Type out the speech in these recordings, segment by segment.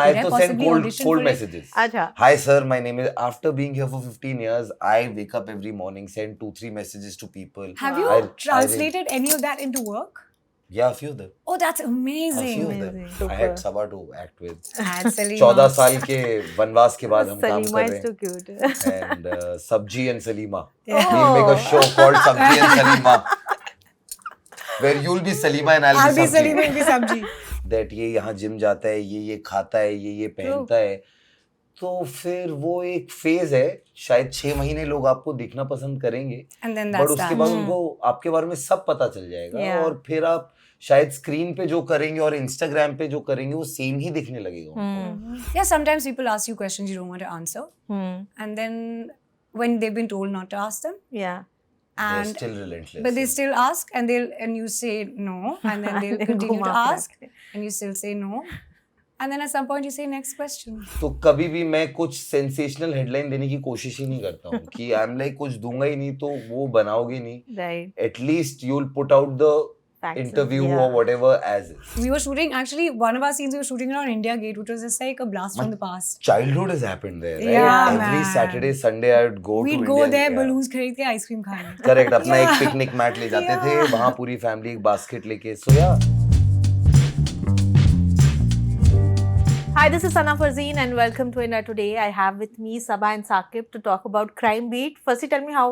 I have to send cold messages. अच्छा. Hi sir, my name is. After being here for 15 years, I wake up every morning, send 2-3 messages to people. Have you translated any of that into work? Yeah, a few of them. Oh, that's A amazing. few of them. Super. I had Sabha to act with. Had Salima. 14 साल के वनवास के बाद हम काम Salima कर is too cute. रहे हैं. And Sabji and Salima. Yeah. We'll make a show called Sabji and Salima. Where you'll be Salima and I'll be Salima, Sabji. will be Sabji. That ये यहाँ जिम जाता है, ये खाता है, ये पहनता है. तो फिर वो एक फेज है, शायद 6 महीने लोग आपको देखना पसंद करेंगे, And then बट that's उसके that. बाद उनको आपके बारे में सब पता चल जाएगा. Yeah. और फिर आप शायद स्क्रीन पे जो करेंगे और इंस्टाग्राम पे जो करेंगे वो सेम ही दिखने लगेगा उनको. Yeah, sometimes people ask you questions you don't want to answer. And then when they've been told not to ask them, Yeah. They're and still relentless. but they still ask, and you say no, and then they'll They'll continue go to after ask, and you still say no, and then at some point you say next question. तो कभी भी मैं कुछ sensational headline देने की कोशिश ही नहीं करता हूँ कि आई एम लाइक कुछ दूंगा ही नहीं तो वो बनाओगे नहीं. Right. At least you will put out the Facts, interview yeah. or whatever as is. We were shooting, actually, one of our scenes we were shooting around India Gate, which was just like a blast from the past. Childhood has happened there, right? Yeah, Every man. Saturday, Sunday, I would go We'd to go India. there, Yeah. balloons खरीद के ice cream खाने. Correct. अपना एक Yeah. Picnic mat ले जाते थे, Yeah. वहाँ पूरी फैमिली एक बास्केट लेके. So yeah. Hi, this is Sana Farzeen and welcome to India Today. I have with me Sabha and Saqib to talk about Crime Beat. Firstly, tell me how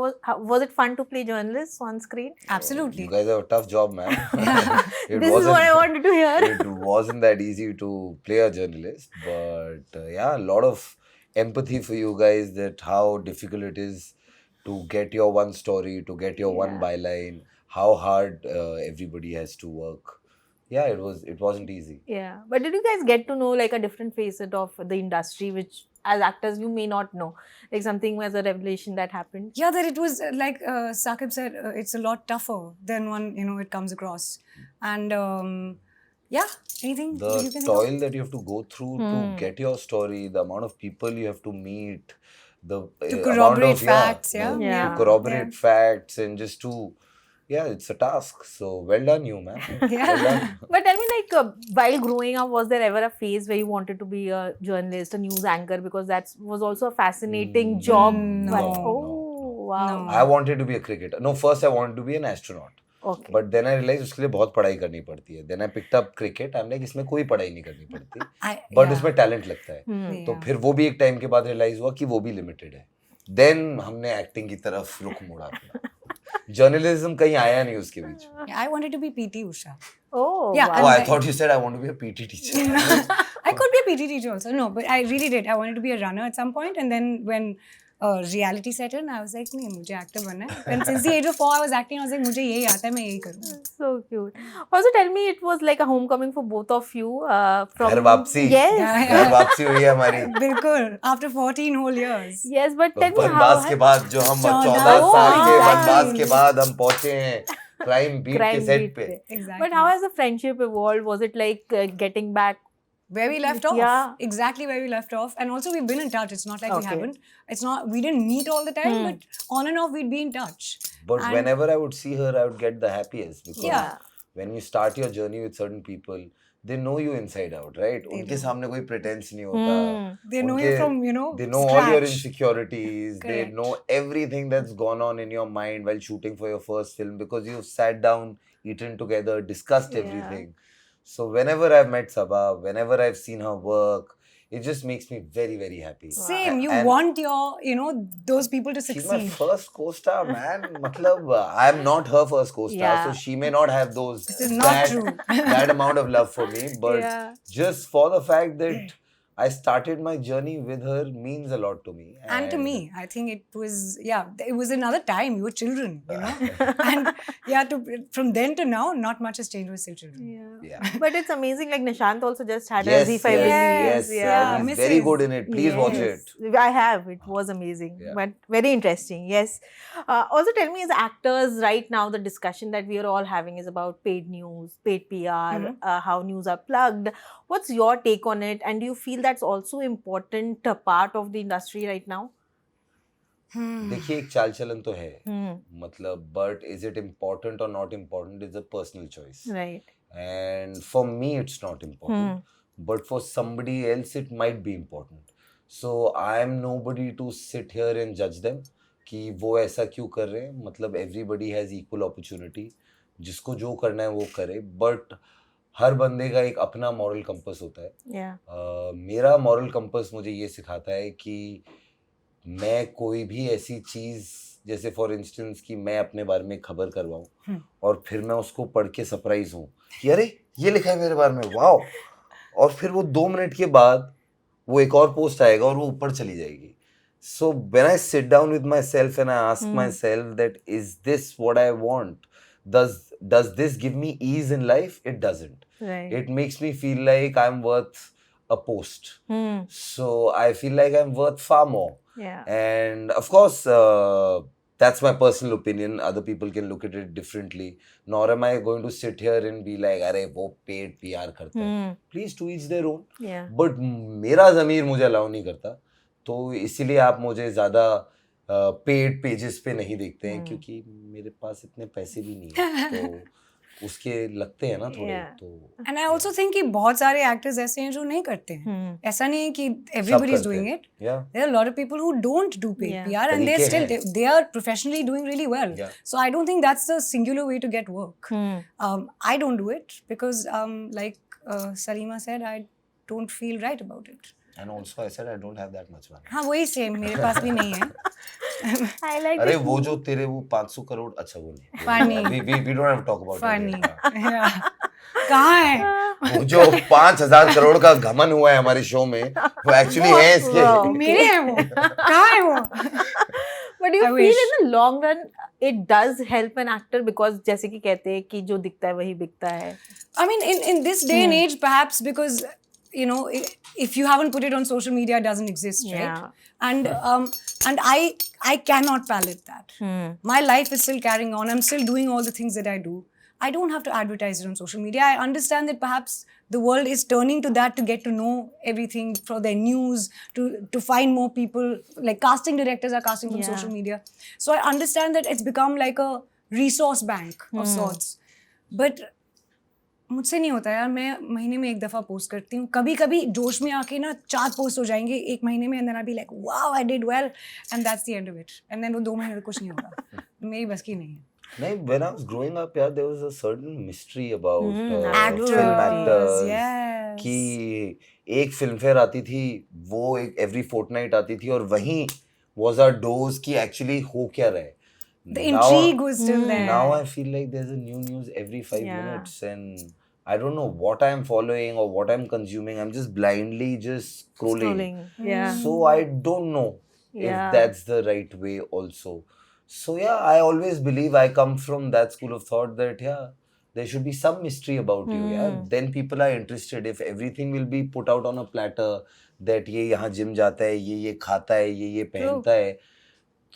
was it fun to play journalists on screen? Absolutely. You guys have a tough job, man. This is what I wanted to hear. It wasn't that easy to play a journalist, but yeah, a lot of empathy for you guys that how difficult it is to get your one story, to get your one byline, how hard everybody has to work. Yeah, it wasn't easy. Yeah, but did you guys get to know like a different facet of the industry, which as actors you may not know, like something as a revelation that happened? Yeah, that it was like Saqib said, it's a lot tougher than it comes across. And yeah, anything The you can toil that you have to go through to get your story, the amount of people you have to meet, the To amount corroborate of facts, yeah. Yeah. to corroborate facts and just to it's a task. So well done you, man. Yeah. Well done. But tell me, like while growing up, was there ever a phase where you wanted to be a journalist, a news anchor, because that was also a fascinating job? no. But, No, wow. No. I wanted to be a cricketer. No, first I wanted to be an astronaut. Okay. But then I realized उसके लिए बहुत पढ़ाई करनी पड़ती है. Then I picked up cricket. I'm like इसमें कोई पढ़ाई नहीं करनी पड़ती. But yeah. उसमें talent लगता है. तो Yeah. फिर वो भी एक टाइम के बाद रियलाइज हुआ कि वो भी लिमिटेड है. Then हमने एक्टिंग की तरफ रुख मोड़ा अपना. जर्नलिज्म कहीं आया नहीं उसके बीच में. Yeah, I wanted to be PT Usha. Oh, Yeah, wow. Oh, I and thought you said I want to be a PT teacher. I could be a PT teacher also. No, but I really did. I wanted to be a runner at some point, and then when reality set in, I was like, नहीं मुझे actor बनना है. And since the age of 4, I was acting. I was like, मुझे यही आता है, मैं यही करूँ. So cute. Also, tell me, it was like a homecoming for both of you. From घर वापसी. Yes. Yeah. घर वापसी हुई है हमारी. बिल्कुल. After 14 whole years. Yes, but tell me how. वनवास के बाद जो हम 14 14 साल के exactly. वनवास के बाद हम पहुंचे हैं क्राइम बीट के Crime सेट Beat पे. पे. Exactly. But how has the friendship evolved? Was it like getting back? Where we left off. Yeah. Exactly where we left off. And also we've been in touch. It's not like we Okay. haven't. It's not, we didn't meet all the time, but on and off we'd be in touch. But And- whenever I would see her, I would get the happiest because Yeah. when you start your journey with certain people, they know you inside out, right? They उनके do. सामने कोई pretense नहीं होता. They know you उनके- from, They know all your scratch. insecurities. They Correct. know everything that's gone on in your mind while shooting for your first film because you've sat down, eaten together, discussed Yeah. everything. So whenever I've met Sabha, whenever I've seen her work, it just makes me very, very happy. Same. You And want your, those people to she's my succeed. first co-star, man. Matlab, I'm not her first co-star, Yeah. so she may not have those This is not true. that amount of love for me. But Yeah. just for the fact that I started my journey with her means a lot to me. And to me, I think it was another time. You were children, and from then to now, not much has changed. We're still children. Yeah. But it's amazing. Like Nishant also just had Yes, a yes, Z5 yes, release. yeah. and he's very Misses. good in it. Please watch it. I have. It was amazing, Yeah. but very interesting. Yes. Also, tell me, as actors, right now, the discussion that we are all having is about paid news, paid PR, how news are plugged. What's your take on it? And do you feel that's also important part of the industry right now? देखिए एक चाल चलन तो है मतलब but is it important or not important is a personal choice Right. and for me it's not important but for somebody else it might be important. So I am nobody to sit here and judge them कि वो ऐसा क्यों कर रहे हैं. मतलब everybody has equal opportunity. जिसको जो करना है वो करे, but हर बंदे का एक अपना मॉरल कंपस होता है. मेरा मॉरल कंपस मुझे ये सिखाता है कि मैं कोई भी ऐसी चीज़, जैसे फॉर इंस्टेंस कि मैं अपने बारे में खबर करवाऊँ और फिर मैं उसको पढ़ के सरप्राइज हूँ कि अरे ये लिखा है मेरे बारे में, वाओ, और फिर वो 2 मिनट के बाद वो एक और पोस्ट आएगा और वो ऊपर चली जाएगी. So when I sit down with myself and I ask myself that is this what I want? Does this give me ease in life? It doesn't. Right. It makes me feel like I'm worth a post. So I feel like I'm worth far more. Yeah. And of course, that's my personal opinion. Other people can look at it differently. Nor am I going to sit here and be like, अरे वो paid PR करता है. Please to each their own. Yeah. But मेरा ज़मीर मुझे allow नहीं करता. तो इसीलिए आप मुझे ज़्यादा पेड पेजेस पे नहीं देखते हैं, क्योंकि मेरे पास इतने पैसे भी नहीं है, तो उसके लगते हैं ना थोड़े. Yeah. तो And I also think कि बहुत सारे actors ऐसे हैं जो नहीं करते हैं. ऐसा नहीं है कि everybody is करते doing हैं. it. Yeah. There are a lot of people who don't do paid Yeah. PR and तरीके they're still हैं. they are professionally doing really well. Yeah. So I don't think that's the singular way to get work. I don't do it because like Salima said, I don't feel right about it. And also I said I don't have that much money. हाँ वही same मेरे पास भी नहीं है. I like अरे this वो जो तेरे वो 500 करोड़, अच्छा वो नहीं. Funny. We don't have to talk about Funny. it. Yeah. कहाँ है? वो जो 5,000 करोड़ का घमन हुआ है हमारे शो में, वो एक्चुअली है इसके. मेरे हैं वो. कहाँ है वो? But do you I feel wish. in the long run it does help an actor, because जैसे कि कहते हैं कि जो दिखता है वही बिकता है. I mean, in this day and age, perhaps because you know, if you haven't put it on social media, it doesn't exist, right? Yeah. And I cannot palate that. My life is still carrying on. I'm still doing all the things that I do. I don't have to advertise it on social media. I understand that perhaps the world is turning to that to get to know everything for their news, to find more people. Like casting directors are casting from social media. So I understand that it's become like a resource bank of sorts. But मुझसे नहीं होता यार. मैं महीने में एक दफ़ा post करती हूँ. कभी कभी जोश में आके ना 4 पोस्ट हो जाएंगे एक महीने में, and then I'll be like, wow, I did well, and that's the end of it. And then वो 2 महीने तक कुछ नहीं होगा. मेरी बस की नहीं है. नहीं, when I was growing up, yeah, there was a certain mystery about Actors, film actors. yes. कि एक फिल्म फेयर आती थी, वो एक every fortnight आती थी, और वहीं was our dose कि actually हो क्या रहा है. The intrigue was still there. Now I feel like there's a new news every 5 minutes, and I don't know what I'm following or what I'm consuming. I'm just blindly just scrolling. Yeah. So I don't know if that's the right way also. So yeah, I always believe, I come from that school of thought that yeah, there should be some mystery about you. Yeah, then people are interested. If everything will be put out on a platter, that ये यहाँ gym जाता है, ये खाता है, ये पहनता है,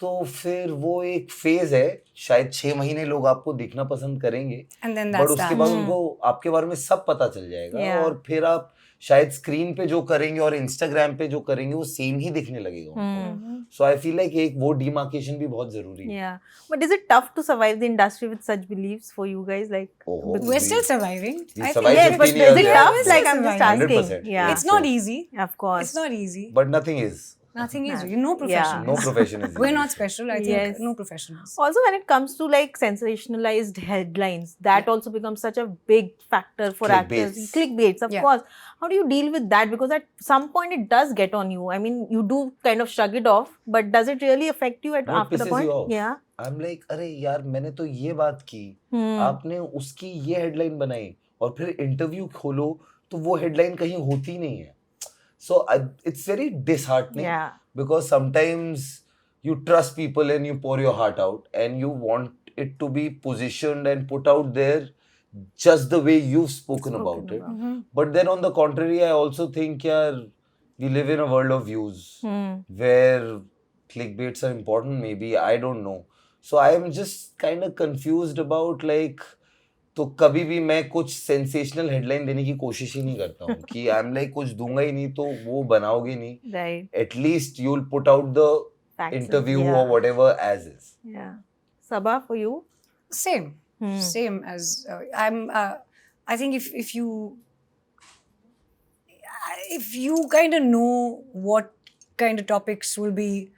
तो फिर वो एक फेज है. शायद 6 महीने लोग आपको दिखना पसंद करेंगे, बट उसके बाद उनको आपके बारे में सब पता चल जाएगा, और फिर आप शायद स्क्रीन पे जो करेंगे और इंस्टाग्राम पे जो करेंगे वो सेम ही दिखने लगेगा उनको. सो आई फील लाइक एक वो डिमार्केशन भी बहुत जरूरी है. Yeah. But is it tough to survive the industry with such beliefs for you guys? Like, We're still surviving. We I survived yes, 15 but years. is it Yeah. tough? We're Like, still I'm just surviving. asking. 100%. Yeah. It's not easy. Of course. It's not easy. But nothing is. Nothing is. No profession. No profession is. We're easy. not special. I think Yes. no professionals. Also, when it comes to like sensationalized headlines, that also becomes such a big factor for actors. Clickbaits. Clickbaits, of Yeah. course. How do you deal with that? Because at some point it does get on you. I mean, you do kind of shrug it off, but does it really affect you No, it after the pisses point? you off. Yeah. I'm like, अरे यार मैंने तो ये बात की, आपने उसकी ये हेडलाइन बनाई, और फिर इंटरव्यू खोलो तो वो हेडलाइन कहीं होती नहीं है. So it's very disheartening. Yeah. Because sometimes you trust people and you pour your heart out and you want it to be positioned and put out there just the way you've spoken about it. But then on the contrary, I also think we live in a world of views where clickbaits are important, maybe, I don't know. So I am just kind of confused about like, तो कभी भी मैं कुछ sensational headline देने की कोशिश ही नहीं करता हूँ कि आई एम लाइक कुछ दूंगा ही नहीं तो वो बनाओगे नहीं. Right. At least you will put out the Facts. interview Yeah. or whatever as is. Yeah. Sabha, for you? Same. Same as I think if you if you kind of know what kind of topics will be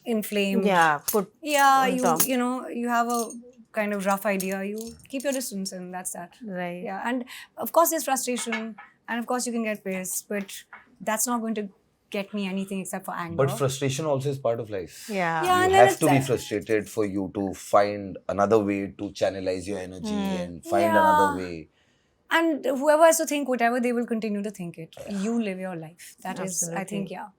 inflamed, Yeah, put yeah, on top. you know, you have a kind of rough idea, you keep your distance, and that's that. Right. Yeah, and of course there's frustration, and of course you can get pissed, but that's not going to get me anything except for anger. But frustration also is part of life. Yeah. Yeah, You and then have it's to be like- frustrated for you to find another way to channelize your energy and find Yeah. another way. And whoever has to think whatever, they will continue to think it. You live your life. That is, I think, Absolutely. yeah.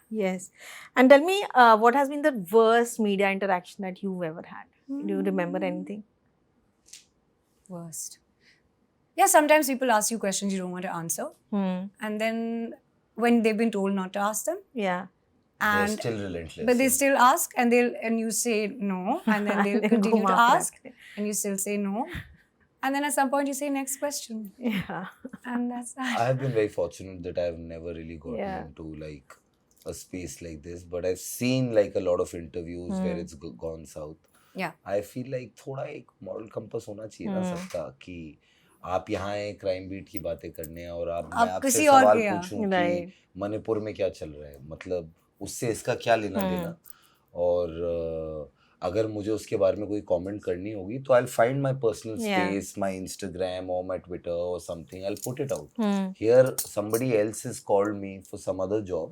Yes. And tell me, what has been the worst media interaction that you've ever had? Do you remember anything? Worst. Yeah, sometimes people ask you questions you don't want to answer. Hmm. And then when they've been told not to ask them, Yeah. They're and still relentless. but they still ask, and you say no, and then they'll Then continue go to after ask, that. and you still say no. And then at some point you say next question. Yeah. And that's that. I have been very fortunate that I've never really gotten Yeah. into like a space like this, but I've seen like a lot of interviews where it's gone south. Yeah. I feel like थोड़ा एक moral compass होना चाहिए ना सबका कि आप यहाँ हैं क्राइम बीट की बातें करने और मैं आपसे किसी और सवाल के यहाँ। पूछूं Right. कि मणिपुर में क्या चल रहा है, मतलब उससे इसका क्या लेना देना, और अगर मुझे उसके बारे में कोई कमेंट करनी होगी तो I'll find my personal Yeah. space, my Instagram or my Twitter or something, I'll put it out. Hmm. Here somebody else has called me for some other job,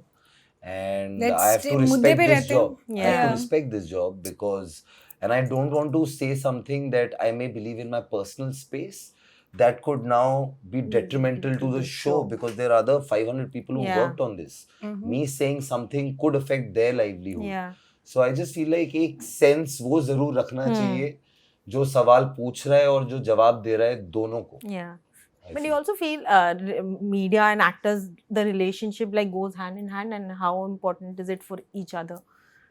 and Let's I have stay- to मुद्दे respect पे this रहते हैं। job. I have Yeah. to respect this job because, and I don't want to say something that I may believe in my personal space that could now be detrimental to the show because there are other 500 people who Yeah. worked on this. Me saying something could affect their livelihood. Yeah. So I just feel like एक sense वो जरूर रखना चाहिए जो सवाल पूछ रहा है और जो जवाब दे रहा है दोनों को. Yeah. I But feel. you also feel media and actors, the relationship like goes hand in hand, and how important is it for each other?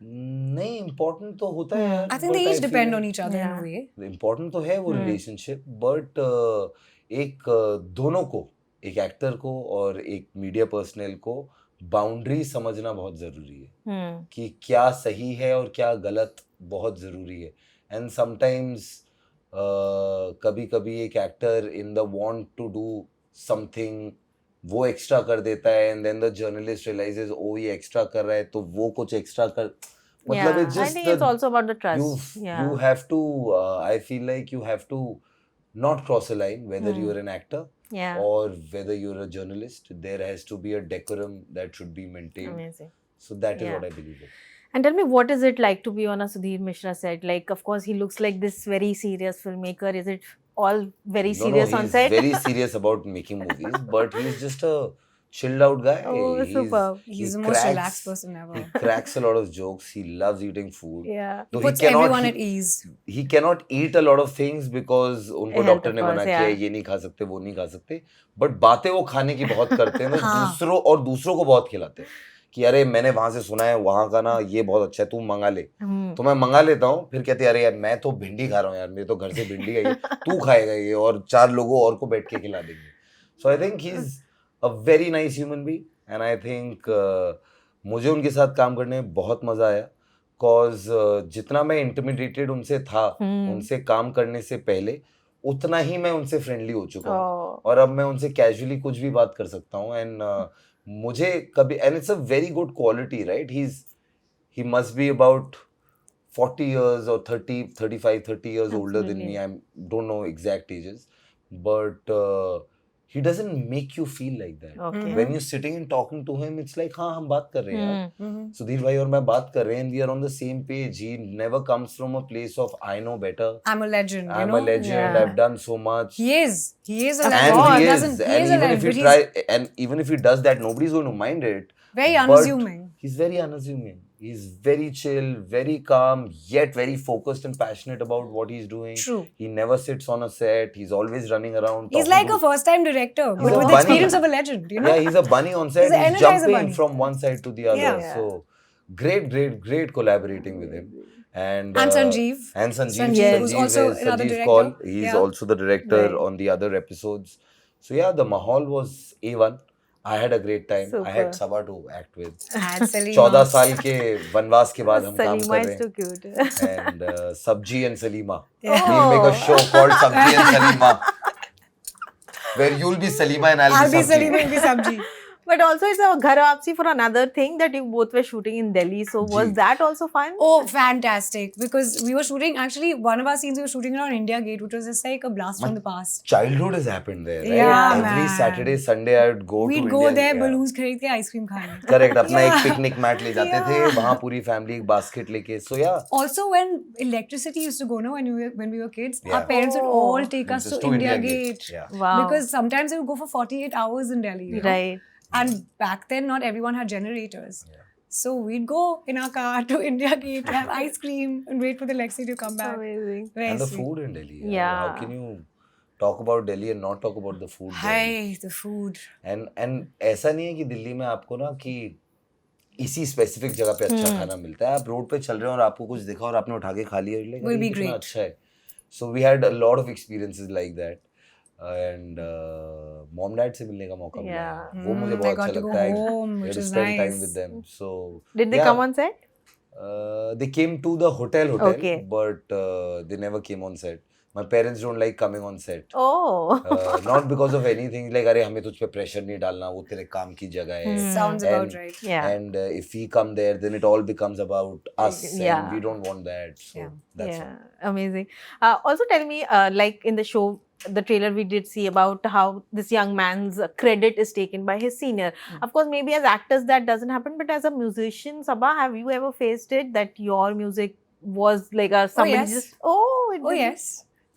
नहीं important तो होता है यार. I think they but each feel depend like on each other in Yeah. a way. important तो है वो relationship, but एक दोनों को, एक एक्टर को और एक मीडिया पर्सनल को बाउंड्री समझना बहुत जरूरी है Hmm. कि क्या सही है और क्या गलत बहुत जरूरी है. एंड समटाइम्स कभी कभी एक actor in the want to do something वो एक्स्ट्रा कर देता है and then the journalist realises oh ये एक्स्ट्रा कर रहा है तो वो कुछ एक्स्ट्रा कर, मतलब Yeah. it's I just think the it's also about the trust. Yeah. you have to I feel like you have to not cross a line whether you're an actor Yeah. or whether you're a journalist. There has to be a decorum that should be maintained. Amazing. So that is Yeah. what I believe in. And tell me, what is it like to be on a Sudhir Mishra set? Like, of course, he looks like this very serious filmmaker. Is it all very serious no, on he's set? very serious about making movies, but he's just a chilled out guy. Oh, superb. He's the most relaxed person ever. He cracks a lot of jokes. He loves eating food. Yeah. Though Puts everyone at ease. he cannot eat a lot of things because उनको Health, doctor ने of मना course, किया है yeah. ये नहीं खा सकते वो नहीं खा सकते, बट बातें वो खाने की बहुत करते हैं. वो हाँ. दूसरों को बहुत खिलाते हैं कि अरे मैंने वहां से सुना है वहां का ना ये बहुत अच्छा है तू मंगा ले. Hmm. तो मैं मंगा लेता हूँ, फिर कहते हैं अरे यार मैं तो भिंडी खा रहा हूँ यार, मेरे तो घर से भिंडी आई है, तू खाएगा ये और 4 लोगों और को बैठ के खिला देंगे. So I think he is a very nice human being and I think मुझे उनके साथ काम करने में बहुत मजा आया बिकॉज जितना मैं इंटिमिडेटेड उनसे था उनसे काम करने से पहले उतना ही मैं उनसे फ्रेंडली हो चुका हूँ Oh. और अब मैं उनसे कैजुअली कुछ भी बात कर सकता हूँ. एंड मुझे कभी, and it's a very good quality right, he must be about 40 years or 35 30 years older than me. Absolutely. I don't know exact ages, but he doesn't make you feel like that. Okay. When you're sitting and talking to him, it's like हाँ हम बात कर रहे हैं यार, Hmm. Sudhir भाई और मैं बात कर रहे हैं, and we are on the same page. He never comes from a place of I know better, I'm a legend, you I'm know? a legend, Yeah. I've done so much. He is a And legend. he is, doesn't, he and is a even legend, if he but he's try, and even if he does that, nobody's going to mind it. very But unassuming. he's very unassuming. He's very chill, very calm, yet very focused and passionate about what he's doing. True. He never sits on a set. He's always running around. He's talking like to- a first-time director, He's but a with the bunny. experience of a legend, you know? Yeah, he's a bunny on set. He's an He's energizer jumping bunny. from one side to the other. Yeah. So great collaborating with him. And Sanjeev. And Sanjeev. Sanjeev, who's also is another Sanjeev's director. call. He's Yeah. also the director Right. on the other episodes. So yeah, the mahal was A1. I had a great time. I Super. had Saba to act with. And Salima. 14 साल के वनवास के बाद हम काम Salima कर is too रहे cute. हैं. And Sabji and Salima. Yeah. We'll make a show called Sabji and Salima, where you'll be Salima and I'll I'll be be Sabji. Salima, you'll be Sabji. But also it's a Ghar Waapsi for another thing that you both were shooting in Delhi. So was Ji. that also fun? Oh, fantastic. Because we were shooting, actually, one of our scenes we were shooting around India Gate, which was just like a blast from the past. Childhood has happened there, right? Yeah, Every man. Saturday, Sunday, I'd go to We'd go India. there, Yeah. balloons खरीद के ice cream खाने. Correct. अपना एक Yeah. Picnic mat ले जाते थे, Yeah. वहाँ पूरी फैमिली एक बास्केट लेके. So yeah. Also, when electricity used to go, no, when we were kids, Yeah. our parents would Oh. all take us Just to India Gate. Yeah. Wow. Because sometimes they would go for 48 hours in Delhi. You know? Right. And back then, not everyone had generators. Yeah. So we'd go in our car to India Gate, have ice cream, and wait for the Lexi to come back. Amazing. Very And the sweet. food in Delhi. Yeah. How can you talk about Delhi and not talk about the food? Hi, the food. And ऐसा नहीं है कि दिल्ली में आपको ना कि इसी specific जगह पे अच्छा खाना मिलता है. आप रोड पे चल रहे हो और आपको कुछ दिखा और आपने उठा के खा लिया. Like, Will be कितना great. अच्छा है. So we had a lot of experiences like that. And mom dad से मिलने का मौका मिला. Yeah. वो मुझे I बहुत got अच्छा to go लगता है. home, You which had to is spend time nice. with them. So Did they yeah. come on set? They came to the hotel, Okay. but they never came on set. My parents don't like coming on set. Oh. Not because of anything. Like, अरे हमें तुझ पे pressure नहीं डालना, वो तेरे काम की जगह है. Sounds And- about right. Yeah. And if we come there, then it all becomes about us, Yeah. and we don't want that. So Yeah. that's Yeah, amazing. Also, tell me, like in the show, the trailer we did see about how this young man's credit is taken by his senior. Of course, maybe as actors that doesn't happen, but as a musician, Sabah, have you ever faced it that your music was like a somebody yes. just it Oh, did- yes.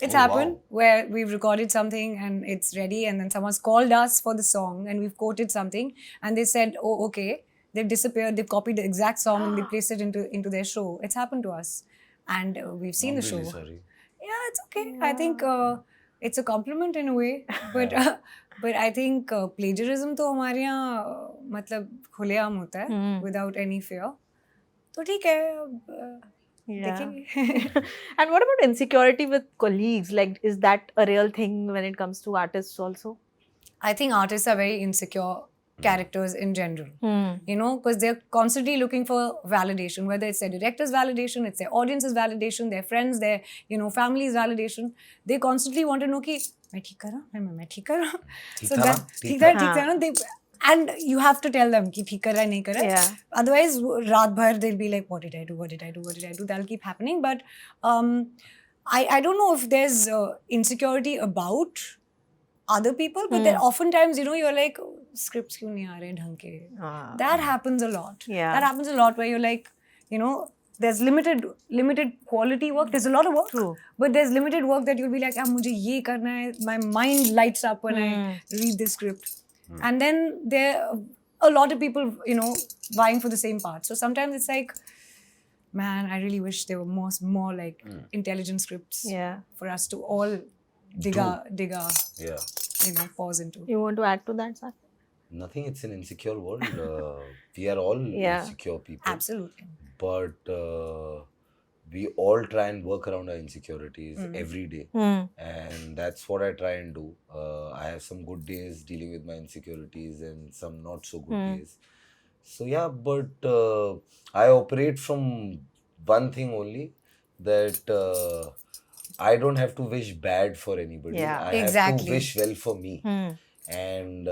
It's Oh, happened wow. where we've recorded something and it's ready, and then someone's called us for the song and we've quoted something and they said, oh, okay. They've disappeared, they've copied the exact song and they placed it into their show. It's happened to us. And we've seen I'm the really show. sorry. Yeah, it's okay. I think it's a compliment in a way. But but I think plagiarism तो हमारे यहाँ मतलब खुलेआम होता है without any fear. तो ठीक है अब Yeah. देखेंगे. And what about insecurity with colleagues? Like, is that a real thing when it comes to artists also? I think artists are very insecure characters in general. You know, because they're constantly looking for validation, whether it's their director's validation, it's their audience's validation, their friends, their, you know, family's validation. They constantly want to know कि मैं ठीक कर रहा हूँ, मैं ठीक कर रहा हूँ. ठीक So था ना? that ठीक ठीक था, ठीक था ना. They, and you have to tell them कि ठीक कर रहा है, नहीं कर रहा है. Yeah. Otherwise, रात भर they'll be like, what did I do? What did I do? What did I do? That'll keep happening. But I don't know if there's insecurity about other people, but then oftentimes, you know, you're like, scripts क्यों नहीं आ रहे ढंग के? That happens a lot. Yeah. That happens a lot where you're like, you know, there's limited quality work. There's a lot of work, True. but there's limited work that you'll be like, मुझे ये करना है. My mind lights up when I read this script. And then there are a lot of people, you know, vying for the same part. So sometimes it's like, man, I really wish there were more like intelligent scripts Yeah. for us to all dig our, Yeah. you know, pause into. You want to add to that, Sir? Nothing. It's an insecure world. We are all Yeah. insecure people. Absolutely. But we all try and work around our insecurities every day. And that's what I try and do. I have some good days dealing with my insecurities and some not so good days. So yeah, but I operate from one thing only, that I don't have to wish bad for anybody. Yeah. I have Exactly. to wish well for me. And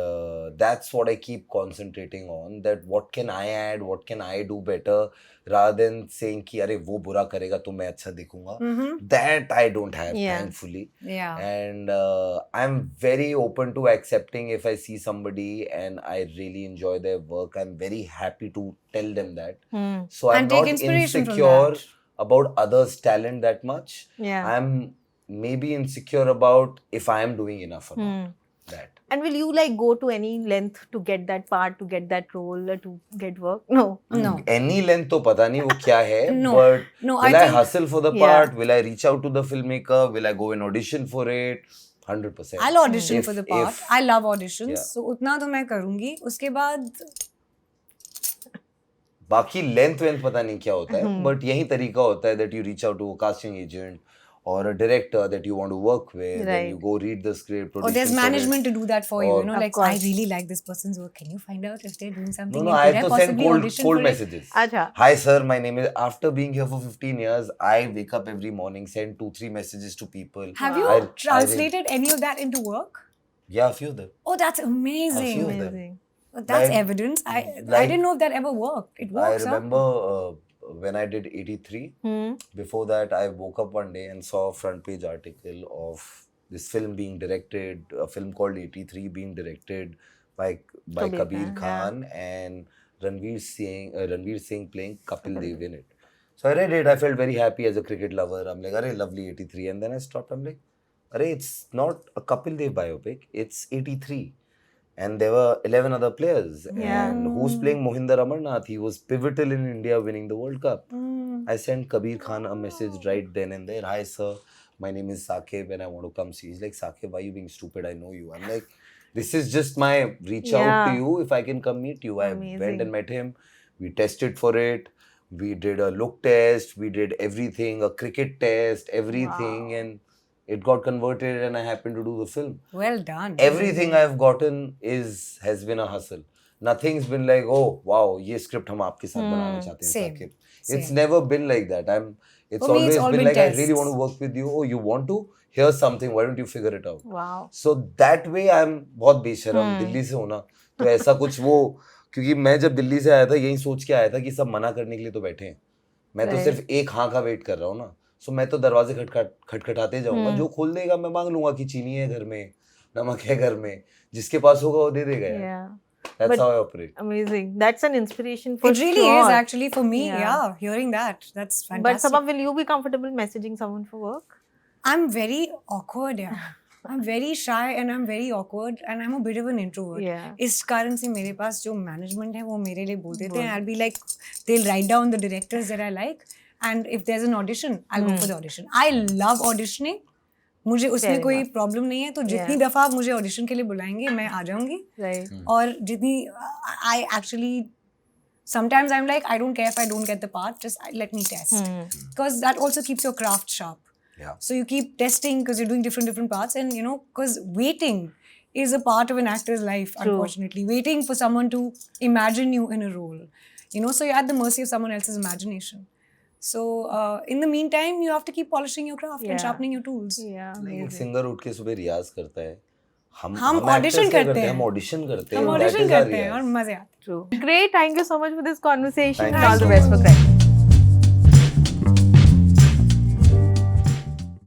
that's what I keep concentrating on, that what can I add, what can I do better, rather than saying कि अरे वो बुरा करेगा तो मैं अच्छा दिखूंगा. That I don't have, Yeah. thankfully. Yeah. And I'm very open to accepting if I see somebody and I really enjoy their work. I'm very happy to tell them that. So I'm And take not inspiration from insecure that. about others' talent that much. Yeah. I'm maybe insecure about if I am doing enough or not. That. And will you like go to any length to get that part, to get that role, to get work? No. No. Any length तो पता नहीं वो क्या है. No. But No, will I I think- hustle for the Yeah. part? Will I reach out to the filmmaker? Will I go and audition for it? 100%. I'll audition If- for the part. if- I love auditions. Yeah. So उतना तो मैं करूँगी. उसके बाद बाकी length वेंथ पता नहीं क्या होता है, बट यही तरीका होता है that you reach out to a casting agent or a director that you want to work with, Right. and you go read the script. or there's audition for management it. to do that for you. Or- You know, Of like course. I really like this person's work. Can you find out if they're doing something? No, new? I Could have to send possibly cold audition cold for it? messages. Acha. Hi sir, my name is. After being here for 15 years, I wake up every morning, send 2-3 messages to people. Have you I translated any of that into work? Yeah, a few of them. Oh, that's amazing. few of them. Amazing. That's Like- evidence. I like- didn't know if that ever worked. It I works. huh? remember when I did 83. Hmm. Before that, I woke up one day and saw a front page article of this film being directed, a film called 83 being directed by Kabir Kabir Khan, Khan and Ranveer Singh playing Kapil Dev in it. So I read it. I felt very happy as a cricket lover. I'm like, "Arey, lovely 83." And then I stopped. I'm like, "Arey, it's not a Kapil Dev biopic. It's 83." And there were 11 other players. Yeah. And who's playing Mohinder Amarnath? He was pivotal in India winning the World Cup. Mm. I sent Kabir Khan a message right then and there. "Hi, sir. My name is Saqib and I want to come see." He's like, "Saqib, why are you being stupid? I know you." I'm like, "This is just my reach out Yeah. to you. If I can come meet you." I Amazing. went and met him. We tested for it. We did a look test. We did everything, a cricket test, everything. Wow. And it got converted and I happened to do the film. Well done. Everything I've gotten has been a hustle. Nothing's been like, "Oh wow, ये script हम आपके साथ बनाना चाहते हैं Same. Saqib." It's Same. never been like that. It's For me, always it's all been been like, I really tests. want to work with you. Oh, you want to? Here's something. Why don't you figure it out? Wow. So that way I'm बहुत बेशरम दिल्ली से होना तो ऐसा कुछ वो क्योंकि मैं जब दिल्ली से आया था यही सोच के आया था कि सब मना करने के लिए तो बैठे हैं मैं तो Right. सिर्फ एक हाँ का वेट कर रहा हूँ ना सो मैं तो दरवाजे खटखटाते जाऊंगा जो खोल देगा मैं मांग लूंगा कि चीनी है घर में नमक है घर में जिसके पास होगा वो दे देगा यार Yeah. that's But- how I operate. Amazing. That's an inspiration for It really sure. is actually for me. Yeah. Yeah, hearing that. That's fantastic. But Sabha, will you be comfortable messaging someone for work? I'm very awkward, yeah. I'm very shy and I'm very awkward and I'm a bit of an introvert. Yeah. इस कारण से मेरे पास जो management है वो मेरे लिए बोल देते हैं. I'll be like, they'll write down the directors that I like and if there's an audition, I'll go for the audition. I love auditioning. मुझे उसमें Fair कोई enough. प्रॉब्लम नहीं है तो जितनी Yeah. दफ़ा आप मुझे ऑडिशन के लिए बुलाएंगे मैं आ जाऊंगी Right. और जितनी I actually sometimes I'm like I don't care if I don't get the part just let me test because that also keeps your craft sharp. Yeah. So you keep testing because you're doing different parts, and you know, because waiting is a part of an actor's life. True. Unfortunately, waiting for someone to imagine you in a role, you know, so you're at the mercy of someone else's imagination. So in the meantime, you have to keep polishing your craft Yeah. and sharpening your tools. Yeah. एक Amazing. Singer उठ के सुबह रियाज करता है हम हम actors audition क्या करते हैं। हम ऑडिशन करते हैं हम That ऑडिशन is our करते हैं और रियाज. मजे आते हैं. True. Great. Thank you so much for this conversation Thank and you all so the best much. for Craig.